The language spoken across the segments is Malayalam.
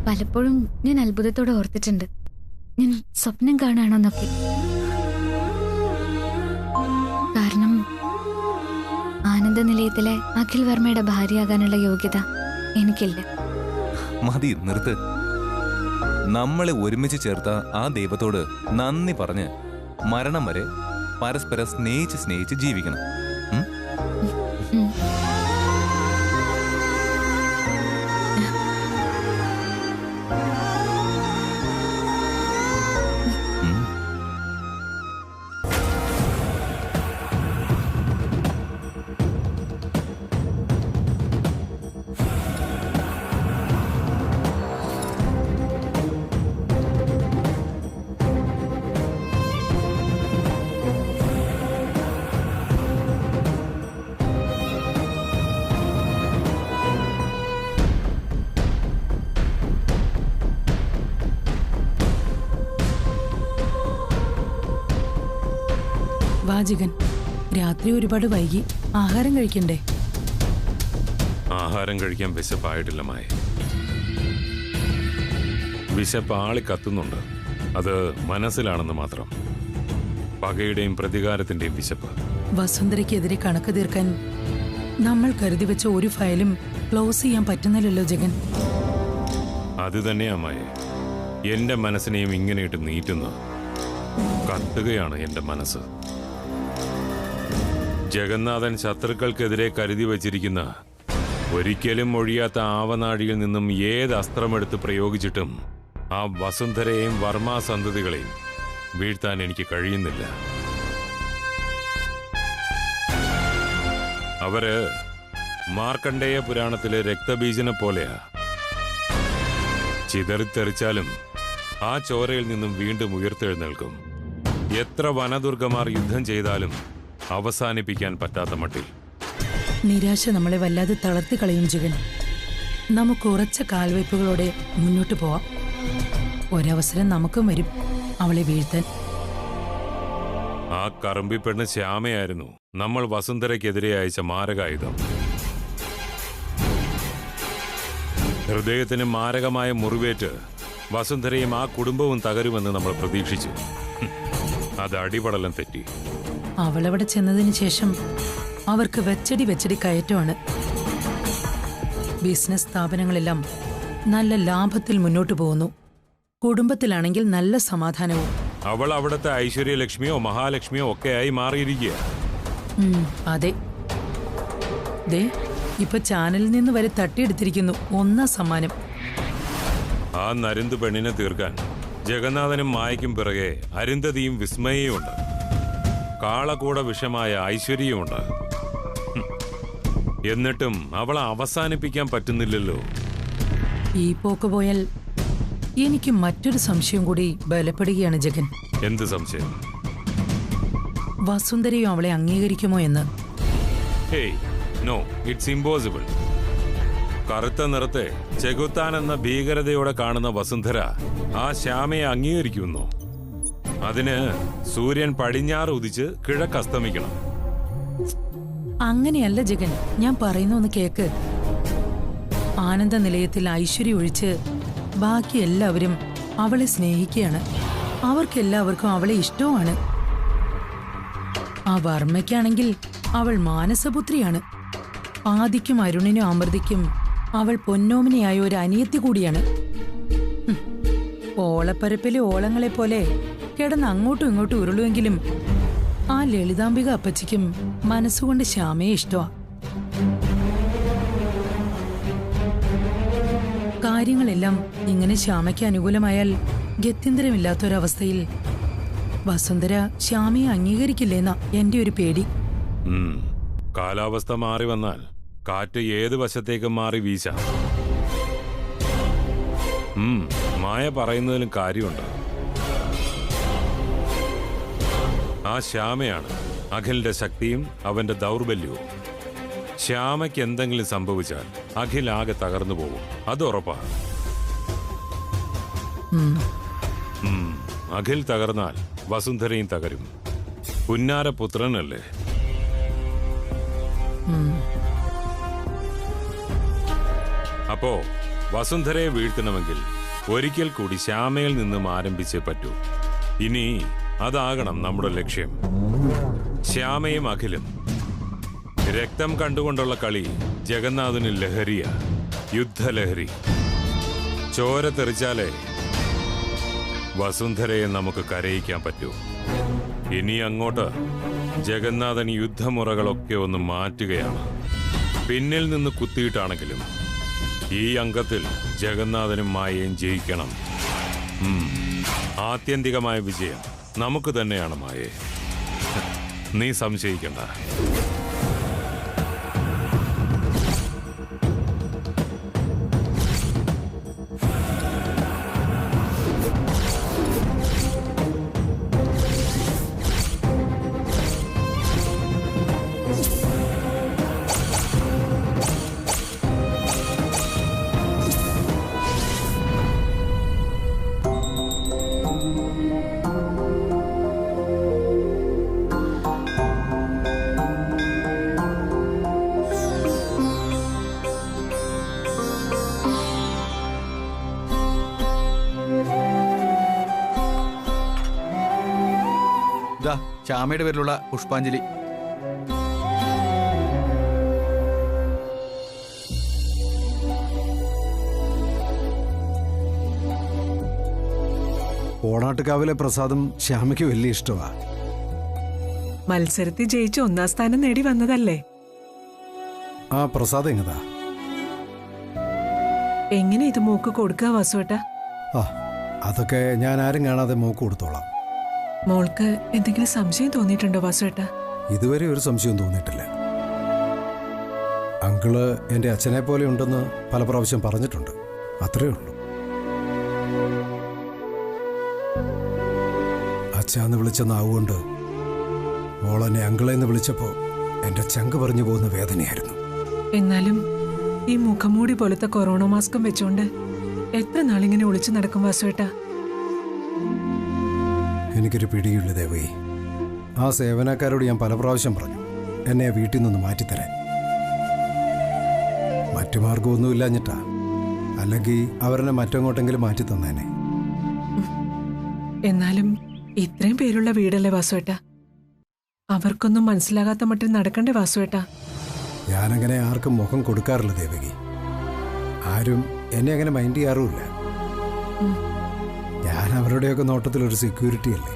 പലപ്പോഴും ഞാൻ അത്ഭുതത്തോടെ ഓർത്തിട്ടുണ്ട്, ഞാൻ സ്വപ്നം കാണാണോന്നൊക്കെ. കാരണം ആനന്ദ നിലയത്തിലെ അഖിൽ വർമ്മയുടെ ഭാര്യയാകാനുള്ള യോഗ്യത എനിക്കില്ല. മതി, നിർത്ത്. നമ്മളെ ഒരുമിച്ച് ചേർത്ത ആ ദൈവത്തോട് നന്ദി പറഞ്ഞ് മരണം വരെ പരസ്പരം സ്നേഹിച്ച് ജീവിക്കണം. വാചകൻ, രാത്രി ഒരുപാട് വൈകി, ആഹാരം കഴിക്കണ്ടേ? ആഹാരം കഴിക്കാൻ വിശപ്പായിട്ടില്ല മായ. വിശപ്പ് ആളി കത്തുന്നുണ്ട്. അത് മനസ്സിലാണെന്ന് മാത്രം. പകയുടെയും പ്രതികാരത്തിന്റെയും വിശപ്പ്. വസുന്ധരയ്ക്കെതിരെ കണക്ക് തീർക്കാൻ നമ്മൾ കരുതി വെച്ച ഒരു ഫയലും ക്ലോസ് ചെയ്യാൻ പറ്റുന്നില്ലല്ലോ ജഗൻ. അത് തന്നെയാ മായ എന്റെ മനസ്സിനെയും ഇങ്ങനെയിട്ട് നീറ്റുന്നു. കത്തുകയാണ് എന്റെ മനസ്സ്. ജഗന്നാഥൻ ശത്രുക്കൾക്കെതിരെ കരുതി വച്ചിരിക്കുന്ന ഒരിക്കലും ഒഴിയാത്ത ആവനാഴിയിൽ നിന്നും ഏത് അസ്ത്രമെടുത്ത് പ്രയോഗിച്ചിട്ടും ആ വസുന്ധരയെയും വർമ്മ സന്തതികളെയും വീഴ്ത്താൻ എനിക്ക് കഴിയുന്നില്ല. അവര് മാർക്കണ്ഡേയ പുരാണത്തിലെ രക്തബീജനെ പോലെയാ. ചിതറിത്തെറിച്ചാലും ആ ചോരയിൽ നിന്നും വീണ്ടും ഉയർത്തെഴുന്നേൽക്കും. എത്ര വനദുർഗമാർ യുദ്ധം ചെയ്താലും അവസാനിപ്പിക്കാൻ പറ്റാത്ത മട്ടിൽ. നിരാശ നമ്മളെ വല്ലാതെ തളർത്തി കളയും ജഗൻ. നമുക്ക് ഉറച്ച കാൽവയ്പ്പുകളോടെ മുന്നോട്ട് പോവാം. ഒരവസരം നമുക്കും വരും അവളെ വീഴ്ത്താൻ. ആ കറുമ്പിപ്പെണ്ണ് ശ്യാമയായിരുന്നു നമ്മൾ വസുന്ധരയ്ക്കെതിരെ അയച്ച മാരകായുധം. ഹൃദയത്തിന് മാരകമായ മുറിവേറ്റ് വസുന്ധരയും ആ കുടുംബവും തകരുമെന്ന് നമ്മൾ പ്രതീക്ഷിച്ചു. അത് അടിപടലം തെറ്റി. അവളവിടെ ചെന്നതിന് ശേഷം അവർക്ക് വെച്ചടി കയറ്റമാണ്. ബിസിനസ് സ്ഥാപനങ്ങളെല്ലാം നല്ല ലാഭത്തിൽ മുന്നോട്ട് പോകുന്നു. കുടുംബത്തിലാണെങ്കിൽ നല്ല സമാധാനവും. അവൾ അവിടുത്തെ ഐശ്വര്യലക്ഷ്മിയോ മഹാലക്ഷ്മിയോ ഒക്കെയായി മാറിയിരിക്കുക. അതെ, ദേ ഇപ്പൊ ചാനലിൽ നിന്ന് വരെ തട്ടിയെടുത്തിരിക്കുന്നു 1 സമ്മാനം. ആ നരുന്ത് പെണ്ണിനെ തീർക്കാൻ ജഗന്നാഥനും മായയ്ക്കും പിറകെ അരുന്ധതിയും വിസ്മയയും ഉണ്ട്. കാളകൂട വിഷമായ ഐശ്വര്യമുണ്ട്. എന്നിട്ടും അവളെ അവസാനിപ്പിക്കാൻ പറ്റുന്നില്ലല്ലോ. ഈ പോക്ക് പോയാൽ എനിക്ക് മറ്റൊരു സംശയം കൂടി ബലപ്പെടുകയാണ് ജഗൻ. എന്ത് സംശയം? വസുന്ധരയും അവളെ അംഗീകരിക്കുമോ എന്ന്. Hey, no, it's impossible. കറുത്ത നിറത്തെ ചെകുത്താൻ എന്ന ഭീകരതയോടെ കാണുന്ന വസുന്ധര ആ ശ്യാമയെ അംഗീകരിക്കുന്നു. അതിന് സൂര്യൻ പടിഞ്ഞാറ് ഉദിച്ച് കിഴക്ക് അസ്തമിക്കണം. അങ്ങനെയല്ല ജഗൻ, ഞാൻ പറയുന്ന ഒന്ന് കേക്ക്. ആനന്ദ നിലയത്തിൽ ഐശ്വര്യ ഒഴിച്ച് ബാക്കി എല്ലാവരും അവളെ സ്നേഹിക്കുകയാണ്. അവർക്കെല്ലാവർക്കും അവളെ ഇഷ്ടവുമാണ്. ആ വർമ്മയ്ക്കാണെങ്കിൽ അവൾ മാനസപുത്രിയാണ്. ആദിക്കും അരുണിനും അമൃതയ്ക്കും അവൾ പൊന്നോമനയായ ഒരു അനിയത്തി കൂടിയാണ്. ഓളപ്പരപ്പിലെ ഓളങ്ങളെ പോലെ കിടന്ന് അങ്ങോട്ടും ഇങ്ങോട്ടും ഉരുളുവെങ്കിലും ആ ലളിതാംബിക അപ്പച്ചിക്കും മനസ്സുകൊണ്ട് ശ്യാമയെ ഇഷ്ടമാ. കാര്യങ്ങളെല്ലാം ഇങ്ങനെ ശ്യാമയ്ക്ക് അനുകൂലമായാൽ ഗത്യന്തരമില്ലാത്തൊരവസ്ഥയിൽ വസുന്ധര ശ്യാമയെ അംഗീകരിക്കില്ലേന്നാ എന്റെ ഒരു പേടി. കാലാവസ്ഥ മാറി വന്നാൽ കാറ്റ് ഏത് വശത്തേക്കും മാറി വീശാം. മായ പറയുന്നതിലും കാര്യമുണ്ട്. ആ ശ്യാമയാണ് അഖിലിന്റെ ശക്തിയും അവന്റെ ദൗർബല്യവും. ശ്യാമയ്ക്ക് എന്തെങ്കിലും സംഭവിച്ചാൽ അഖിൽ ആകെ തകർന്നു പോകും, അത് ഉറപ്പാണ്. അഖിൽ തകർന്നാൽ വസുന്ധരയും തകരും. പുന്നാരപുത്രനല്ലേ. അപ്പോ വസുന്ധരയെ വീഴ്ത്തണമെങ്കിൽ ഒരിക്കൽ കൂടി ശ്യാമയിൽ നിന്നും ആരംഭിച്ചേ പറ്റൂ. ഇനി അതാകണം നമ്മുടെ ലക്ഷ്യം. ശ്യാമയും അഖിലും. രക്തം കണ്ടുകൊണ്ടുള്ള കളി ജഗന്നാഥന് ലഹരിയ, യുദ്ധലഹരി. ചോര തെറിച്ചാലേ വസുന്ധരയെ നമുക്ക് കരയിക്കാൻ പറ്റൂ. ഇനി അങ്ങോട്ട് ജഗന്നാഥൻ യുദ്ധമുറകളൊക്കെ ഒന്ന് മാറ്റുകയാണ്. പിന്നിൽ നിന്ന് കുത്തിയിട്ടാണെങ്കിലും ഈ അംഗത്തിൽ ജഗന്നാഥനും മായയും ജയിക്കണം. ആത്യന്തികമായ വിജയം നമുക്ക് തന്നെയാണ് മായേ, നീ സംശയിക്കണ്ട. ശ്യാമയുടെ പേരിലുള്ള പുഷ്പാഞ്ജലി. ഓണാട്ടുകാവിലെ പ്രസാദം ശ്യാമയ്ക്ക് വലിയ ഇഷ്ടമാ. മത്സരത്തിൽ ജയിച്ച് 1ാം സ്ഥാനം നേടി വന്നതല്ലേ? ആ പ്രസാദം എങ്ങതാ? എങ്ങനെ ഇത് മൂക്ക് കൊടുക്കുക വാസുവേട്ടാ? ആ അതൊക്കെ ഞാൻ ആരും കാണാതെ മൂക്ക് കൊടുത്തോളാം. മോൾക്ക് എന്തെങ്കിലും സംശയം തോന്നിയിട്ടുണ്ടോ വാസുവേട്ടാ? ഇതുവരെ ഒരു സംശയവും തോന്നിയിട്ടില്ല. അങ്കിള് എൻ്റെ അച്ഛനെ പോലെ ഉണ്ടെന്ന് പല പ്രാവശ്യം പറഞ്ഞിട്ടുണ്ട്, അത്രേ ഉള്ളൂ. അച്ഛാന്ന് വിളിച്ച നാവുകൊണ്ട് മോളെന്നെ അങ്കിളെന്ന് വിളിച്ചപ്പോൾ എൻ്റെ ചങ്ക് പറഞ്ഞു പോകുന്ന വേദനയായിരുന്നു. എന്നാലും ഈ മുഖംമൂടി പോലത്തെ കൊറോണ മാസ്കും വെച്ചുകൊണ്ട് എത്ര നാളിങ്ങനെ ഒളിച്ചു നടക്കും വാസുവേട്ടാ? എനിക്കൊരു പിടിയില്ല ദേവി. ആ സേവനക്കാരോട് ഞാൻ പല പ്രാവശ്യം പറഞ്ഞു എന്നെ വീട്ടിൽ നിന്ന് മാറ്റിത്തരാൻ. മറ്റു മാർഗമൊന്നുമില്ലാഞ്ഞിട്ടാ, അല്ലെങ്കിൽ അവരെന്നെ മറ്റെങ്ങോട്ടെങ്കിലും മാറ്റി തന്നേനെ. എന്നാലും ഇത്രയും പേരുള്ള വീടല്ലേ വാസുവേട്ടാ? അവർക്കൊന്നും മനസ്സിലാകാത്ത മട്ടിൽ നടക്കണ്ടേ വാസുവേട്ടാ? ഞാനങ്ങനെ ആർക്കും മുഖം കൊടുക്കാറില്ല ദേവകി. ആരും എന്നെ അങ്ങനെ മൈൻഡ് ചെയ്യാറുമില്ല. ഞാൻ അവരുടെയൊക്കെ നോട്ടത്തിലൊരു സെക്യൂരിറ്റി അല്ലേ.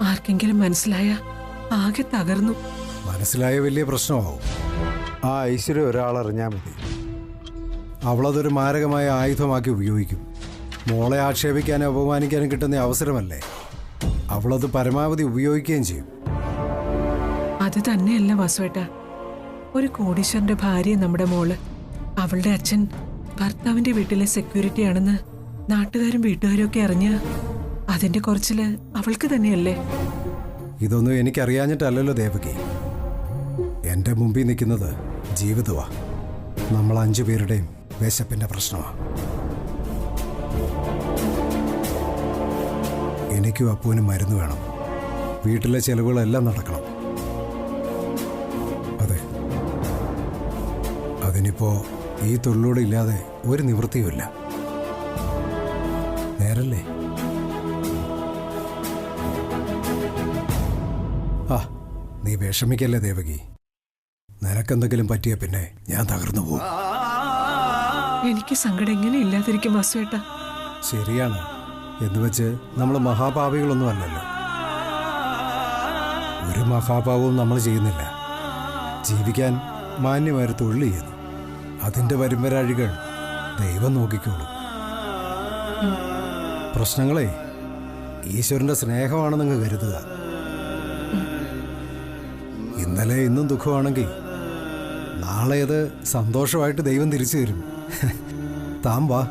ആർക്കെങ്കിലും മനസ്സിലായ ആകെ തകർന്നു. മനസ്സിലായ വലിയ പ്രശ്നമാവും. ആ ഐശ്വര്യം ഒരാളറിഞ്ഞാൽ മതി. അവളതൊരു മാരകമായ ആയുധമാക്കി ഉപയോഗിക്കും. മോളെ ആക്ഷേപിക്കാനും അപമാനിക്കാനും കിട്ടുന്ന അവസരമല്ലേ, അവളത് പരമാവധി ഉപയോഗിക്കുകയും ചെയ്യും. അത് തന്നെയല്ല വാസുവേട്ട, ഒരു കോടീശ്വരന്റെ ഭാര്യ നമ്മുടെ മോള്. അവളുടെ അച്ഛൻ ഭർത്താവിന്റെ വീട്ടിലെ സെക്യൂരിറ്റി ആണെന്ന് നാട്ടുകാരും വീട്ടുകാരും ഒക്കെ അറിഞ്ഞ് അതിന്റെ കുറച്ചില് അവൾക്ക് തന്നെയല്ലേ. ഇതൊന്നും എനിക്കറിയാഞ്ഞിട്ടല്ലല്ലോ ദേവകി. എന്റെ മുമ്പിൽ നിൽക്കുന്നത് ജീവിതമാ. നമ്മൾ 5 പേരുടെയും വിശപ്പിന്റെ പ്രശ്നമാ. എനിക്കും അപ്പൂനും മരുന്ന് വേണം. വീട്ടിലെ ചെലവുകളെല്ലാം നടക്കണം. അതെ, അതിനിപ്പോ ഈ തൊഴിലൂടെ ഇല്ലാതെ ഒരു നിവൃത്തിയുമില്ല. നേരല്ലേ? ആ നീ വിഷമിക്കല്ലേ ദേവകി. നിനക്കെന്തെങ്കിലും പറ്റിയ പിന്നെ ഞാൻ തകർന്നു പോകും. എനിക്ക് സങ്കടം എങ്ങനെ ഇല്ലാതിരിക്കും വാസുവേട്ട? ശരിയാണ്. എന്നുവെച്ച് നമ്മൾ മഹാപാപികളൊന്നും അല്ലല്ലോ. ഒരു മഹാപാപവും നമ്മൾ ചെയ്യുന്നില്ല. ജീവിക്കാൻ മാന്യമായ തൊഴിൽ ചെയ്യുന്നു. അതിന്റെ വരുംവരാഴികൾ ദൈവം നോക്കിക്കോളും. പ്രശ്നങ്ങളെ ഈശ്വരന്റെ സ്നേഹമാണെന്നങ്ങ് കരുതുക. ഇന്നലെ ഇന്നും ദുഃഖമാണെങ്കിൽ നാളെ അത് സന്തോഷമായിട്ട് ദൈവം തിരിച്ചു തരും. താൻ വാ.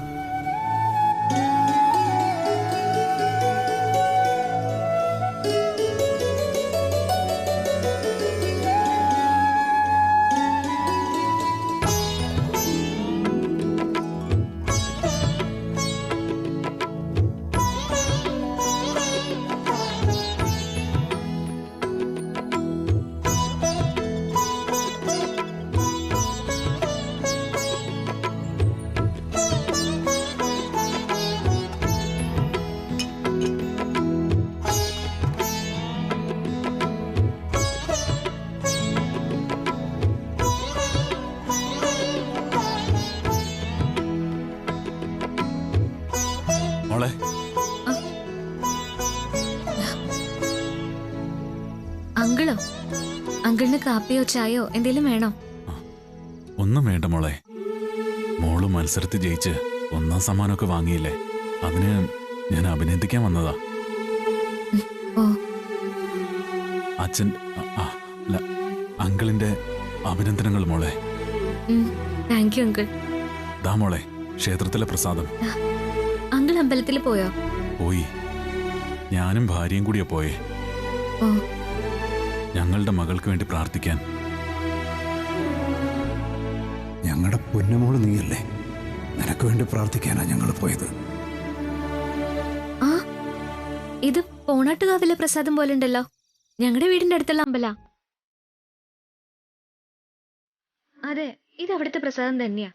അങ്കിളിന് കാപ്പിയോ ചായയോ എന്തെങ്കിലും വേണോ? ഒന്നും വേണ്ട മോളെ. മോള് മത്സരത്തിൽ ജയിച്ച് 1ാം സമ്മാനമൊക്കെ വാങ്ങിയില്ലേ, അതിന് ഞാൻ അഭിനന്ദിക്കാൻ വന്നതാ. ഓ, അച്ഛൻ അല്ല, അങ്കിളിന്റെ അഭിനന്ദനങ്ങൾ മോളെ. Thank you uncle. ദാ മോളെ ക്ഷേത്രത്തിലെ പ്രസാദം. അങ്കിൾ അമ്പലത്തിൽ പോയോ? പോയി. ഞാനും ഭാര്യയും കൂടിയാ പോയേ. ഓ, ഞങ്ങളുടെ മകൾക്ക് വേണ്ടി പ്രാർത്ഥിക്കാൻ. ഞങ്ങളുടെ പൊന്നുമോള് നീയല്ലേ, നിനക്ക് വേണ്ടി പ്രാർത്ഥിക്കാനാ ഞങ്ങൾ പോയത്. ആ, ഇത് പോണാട്ടുകാവിലെ പ്രസാദം പോലെ ഉണ്ടല്ലോ. ഞങ്ങളുടെ വീടിന്റെ അടുത്തുള്ള അമ്പല. അതെ, ഇത് അവിടുത്തെ പ്രസാദം തന്നെയാ.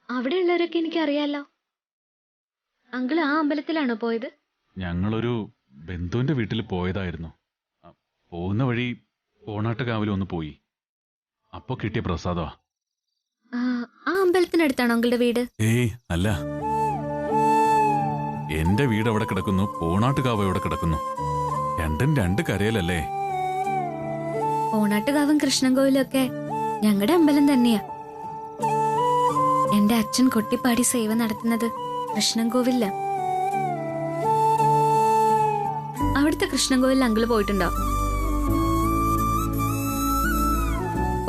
അവിടെയുള്ളവരൊക്കെ എനിക്ക് അറിയാലോ. അങ്കിൾ ആ അമ്പലത്തിലാണോ പോയത്? ഞങ്ങളൊരു ബന്ധുവിന്റെ വീട്ടിൽ പോയതായിരുന്നു. പോകുന്ന വഴി പോണാട്ടുകാവിൽ ഒന്ന് പോയി. അപ്പൊ കിട്ടിയ പ്രസാദമാ. ആ അമ്പലത്തിനടുത്താണോ അങ്കിളുടെ വീട്? ഏയ് അല്ല, എന്റെ വീട് അവിടെ കിടക്കുന്നു, പോണാട്ടുകാവ് അവിടെ കിടക്കുന്നു. രണ്ടും 2 കരയിലല്ലേ. പോണാട്ടുകാവും കൃഷ്ണൻകോവിലും ഒക്കെ ഞങ്ങളുടെ അമ്പലം തന്നെയാ. എന്റെ അച്ഛൻ കൊട്ടിപ്പാടി സേവ നടത്തുന്നത് കൃഷ്ണൻകോവില്ല. അവിടുത്തെ കൃഷ്ണൻകോവിൽ അങ്കിള് പോയിട്ടുണ്ടോ?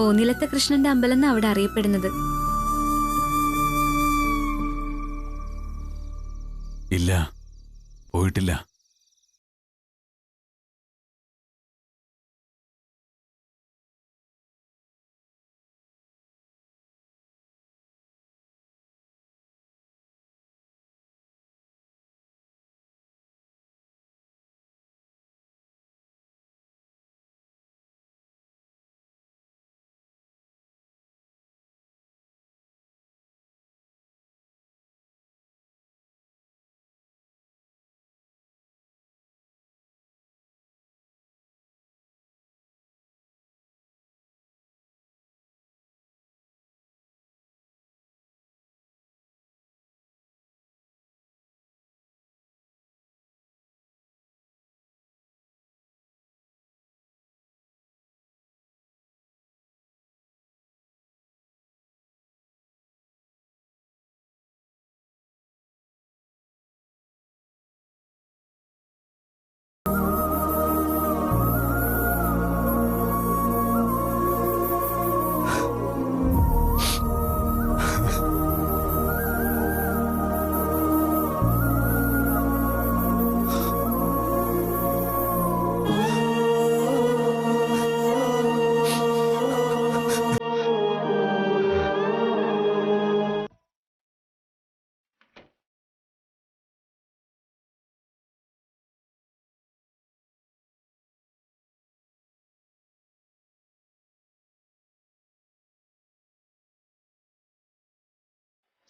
ഓനിലത്തെ കൃഷ്ണന്റെ അമ്പലം എന്നാ അവിടെ അറിയപ്പെടുന്നത്. ഇല്ല, പോയിട്ടില്ല.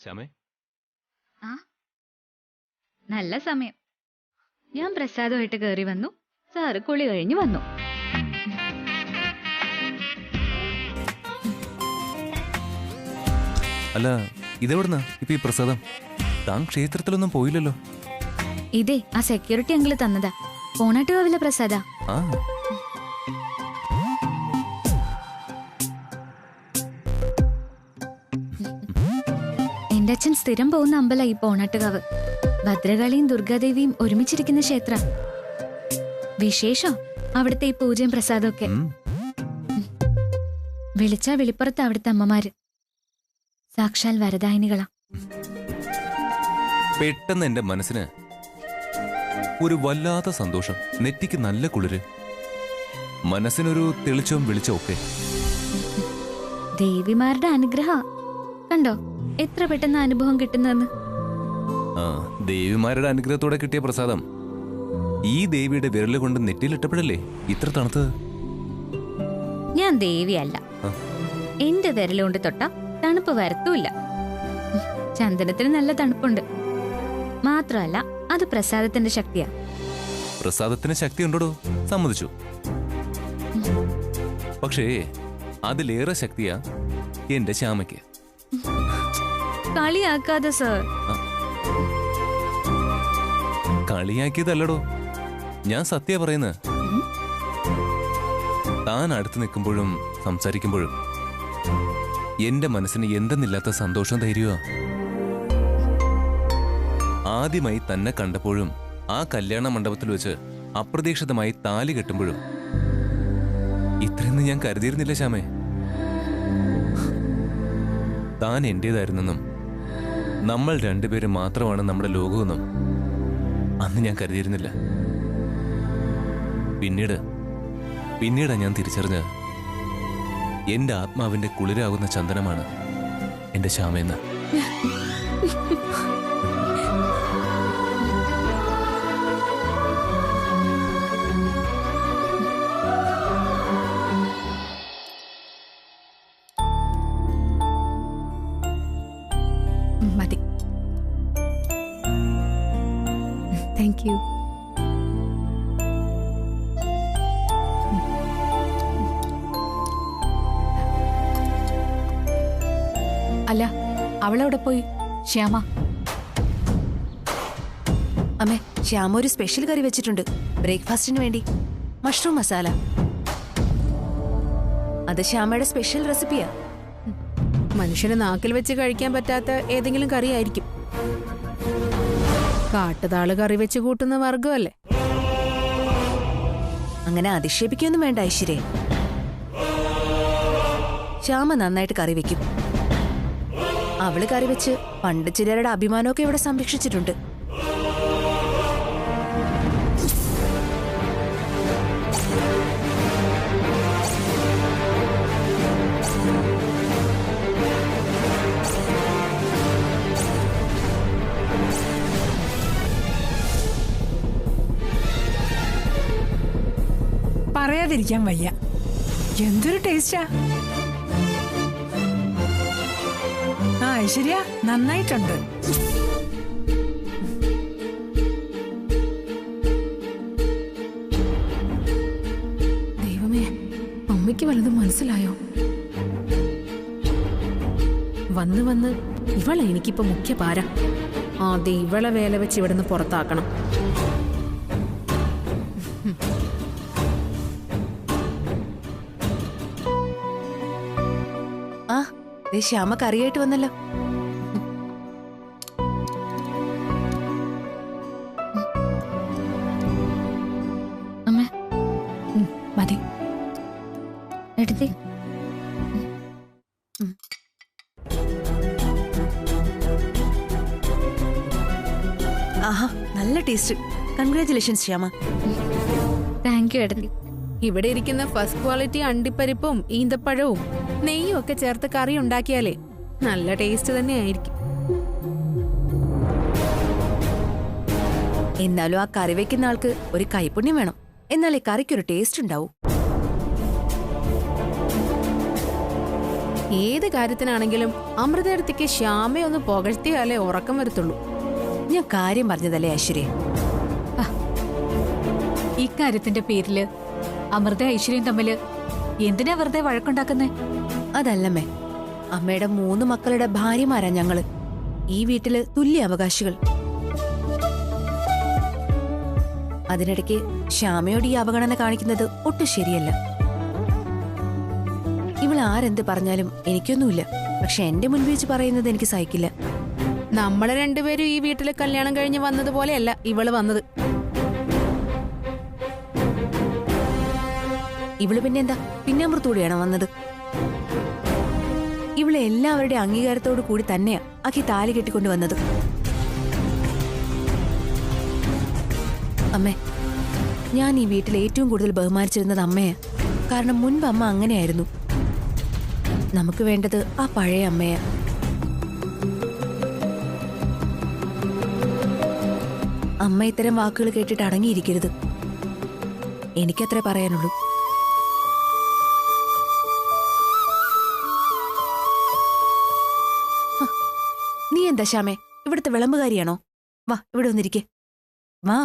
ശ്യാമേ, നല്ല സമയം. ഞാൻ പ്രസാദമായിട്ട് കയറി വന്നു. സാറ് കുളി കഴിഞ്ഞു വന്നു. അല്ല, ഇതെവിടുന്നാ ഇപ്പൊ ഈ പ്രസാദം? താൻ ക്ഷേത്രത്തിലൊന്നും പോയില്ലല്ലോ. ഇതേ ആ സെക്യൂരിറ്റി അങ്കിള് തന്നതാ. പോണാട്ടുകാവിലെ പ്രസാദ. ആ, എന്റെ അച്ഛൻ സ്ഥിരം പോകുന്ന അമ്പല ഈ പോണാട്ടുകാവ്. ഭദ്രകാളിയും ദുർഗാദേവിയും ഒരുമിച്ചിരിക്കുന്ന ക്ഷേത്ര. വിശേഷം അവിടുത്തെ ഈ പൂജയും പ്രസാദമൊക്കെ. വിളിച്ചാ വെളിപ്പുറത്ത് അവിടുത്തെ അമ്മമാര് സാക്ഷാൽ വരദായിനികളാ. പെട്ടെന്ന് എന്റെ മനസ്സിന് ഒരു വല്ലാത്ത സന്തോഷം, നെറ്റിക്ക് നല്ല കുളിര്, മനസ്സിനൊരു തെളിച്ചവും വെളിച്ചവും ഒക്കെ. ദേവിമാരുടെ അനുഗ്രഹ കണ്ടോ എത്ര പെട്ടെന്ന് അനുഭവം കിട്ടുന്നെന്ന്. ആ, ദേവിമാരുടെ അനുഗ്രഹത്തോടെ കിട്ടിയ പ്രസാദം ഈ ദേവിയുടെ വിരല് കൊണ്ട് നെറ്റിയിലിട്ടപ്പോഴല്ലേ ഇത്ര തണുത്തത്. ഞാൻ ദേവിയല്ല. എന്റെ വിരലുകൊണ്ട് തൊട്ട തണുപ്പ് വരത്തുമില്ല. ചന്ദനത്തിന് നല്ല തണുപ്പുണ്ട്. മാത്രമല്ല അത് പ്രസാദത്തിന്റെ ശക്തിയാ. പ്രസാദത്തിന് ശക്തി ഉണ്ടോ, സമ്മതിച്ചു. പക്ഷേ അതിലേറെ ശക്തിയാ എന്റെ ശ്യാമയ്ക്ക്. കളിയാക്കാതെ സർ. കളിയാക്കിയതല്ലടോ, ഞാൻ സത്യ പറയുന്നത്. താൻ അടുത്ത് നിൽക്കുമ്പോഴും സംസാരിക്കുമ്പോഴും എന്റെ മനസ്സിന് എന്തെന്നില്ലാത്ത സന്തോഷം തരുക. ആദ്യമായി തന്നെ കണ്ടപ്പോഴും ആ കല്യാണ മണ്ഡപത്തിൽ വെച്ച് അപ്രതീക്ഷിതമായി താലി കെട്ടുമ്പോഴും ഇത്രയൊന്നും ഞാൻ കരുതിയിരുന്നില്ല ശ്യാമേ. താൻ എന്റേതായിരുന്നെന്നും നമ്മൾ രണ്ടുപേരും മാത്രമാണ് നമ്മുടെ ലോകമെന്നും അന്ന് ഞാൻ കരുതിയിരുന്നില്ല. പിന്നീട് ഞാൻ തിരിച്ചറിഞ്ഞ് എന്റെ ആത്മാവിന്റെ കുളിരാകുന്ന ചന്ദനമാണ് എന്റെ ശ്യാമയെന്ന്. മതി. Thank you. അല്ല, അവളെവിടെ പോയി? ശ്യാമ. അമ്മേ, ശ്യാമ ഒരു സ്പെഷ്യൽ കറി വെച്ചിട്ടുണ്ട് ബ്രേക്ക്ഫാസ്റ്റിന് വേണ്ടി. മഷ്റൂം മസാല. അത് ശ്യാമയുടെ സ്പെഷ്യൽ റെസിപ്പിയാ. മനുഷ്യന് നാക്കിൽ വെച്ച് കഴിക്കാൻ പറ്റാത്ത ഏതെങ്കിലും കറിയായിരിക്കും. കാട്ടുതാള് കറി വെച്ച് കൂട്ടുന്ന വർഗമല്ലേ. അങ്ങനെ അധിക്ഷേപിക്കൊന്നും വേണ്ട ഐശ്വര്യ. ശ്യാമ നന്നായിട്ട് കറി വെക്കും. അവള് കറി വെച്ച് പണ്ട് ചിലരുടെ അഭിമാനമൊക്കെ ഇവിടെ സംരക്ഷിച്ചിട്ടുണ്ട്. പറയാതിരിക്കാൻ വയ്യ. എന്തൊരു ടേസ്റ്റാ. ആ ഐശ്വര്യ, നന്നായിട്ടുണ്ട്. ദൈവമേ, അമ്മയ്ക്ക് വല്ലതും മനസ്സിലായോ? വന്ന് വന്ന് ഇവളെ എനിക്കിപ്പോ മുഖ്യ പാര. ആദ്യം ഇവളെ വേല വെച്ച് ഇവിടുന്ന് പുറത്താക്കണം. ആ, ശ്യാമ കറിയായിട്ട് വന്നല്ലോ. അമ്മ മതി. എടുത്തേ. ആഹാ, നല്ല taste. Congratulations Shyama. Thank you എടുത്തി. ഇവിടെ ഇരിക്കുന്ന ഫസ്റ്റ് ക്വാളിറ്റി അണ്ടിപ്പരിപ്പും ഈന്തപ്പഴവും നെയ്യും ഒക്കെ ചേർത്ത് കറി ഉണ്ടാക്കിയാലേ നല്ല ടേസ്റ്റ് തന്നെയായിരിക്കും. എന്നാലും ആ കറി വെക്കുന്ന ആൾക്ക് ഒരു കൈപുണ്യം വേണം. എന്നാലേ കറിക്കൊരു ടേസ്റ്റ് ഉണ്ടാവും. ഏത് കാര്യത്തിനാണെങ്കിലും അമൃതേടത്തേക്ക് ശ്യാമയൊന്ന് പുകഴ്ത്തിയാലേ ഉറക്കം വരത്തുള്ളൂ. ഞാൻ കാര്യം പറഞ്ഞതല്ലേ ഐശ്വര്യ. ഇക്കാര്യത്തിന്റെ പേരില് അമൃത ഐശ്വര്യം തമ്മില് എന്തിനാ വെറുതെ വഴക്കുണ്ടാക്കുന്നേ? അതല്ലമ്മേ, അമ്മയുടെ 3 മക്കളുടെ ഭാര്യമാരാ ഞങ്ങള്. ഈ വീട്ടില് തുല്യ അവകാശികൾ. അതിനിടയ്ക്ക് ശ്യാമയോട് ഈ അവഗണന കാണിക്കുന്നത് ഒട്ടും ശരിയല്ല. ഇവൾ ആരെന്ത് പറഞ്ഞാലും എനിക്കൊന്നുമില്ല. പക്ഷെ എന്റെ മുൻപിൽ വെച്ച് പറയുന്നത് എനിക്ക് സഹിക്കില്ല. നമ്മള് രണ്ടുപേരും ഈ വീട്ടില് കല്യാണം കഴിഞ്ഞ് വന്നതുപോലെയല്ല ഇവള് വന്നത്. ഇവള് പിന്നെന്താ, പിന്നെ അമൃതൂടെയാണോ വന്നത്? ഇവളെ എല്ലാവരുടെ അംഗീകാരത്തോടു കൂടി തന്നെയാ അഖി താലി കെട്ടിക്കൊണ്ടുവന്നത്. അമ്മേ, ഞാൻ ഈ വീട്ടിൽ ഏറ്റവും കൂടുതൽ ബഹുമാനിച്ചിരുന്നത് അമ്മയാ. കാരണം മുൻപ് അമ്മ അങ്ങനെയായിരുന്നു. നമുക്ക് വേണ്ടത് ആ പഴയ അമ്മയാ. അമ്മ ഇത്തരം വാക്കുകൾ കേട്ടിട്ട് അടങ്ങിയിരിക്കരുത്. എനിക്കത്രേ പറയാനുള്ളൂ. നീ എന്താ ശ്യാമേ, ഇവിടുത്തെ വിളമ്പുകാരിയാണോ? വാ, ഇവിടെ വന്നിരിക്കെ. വാ.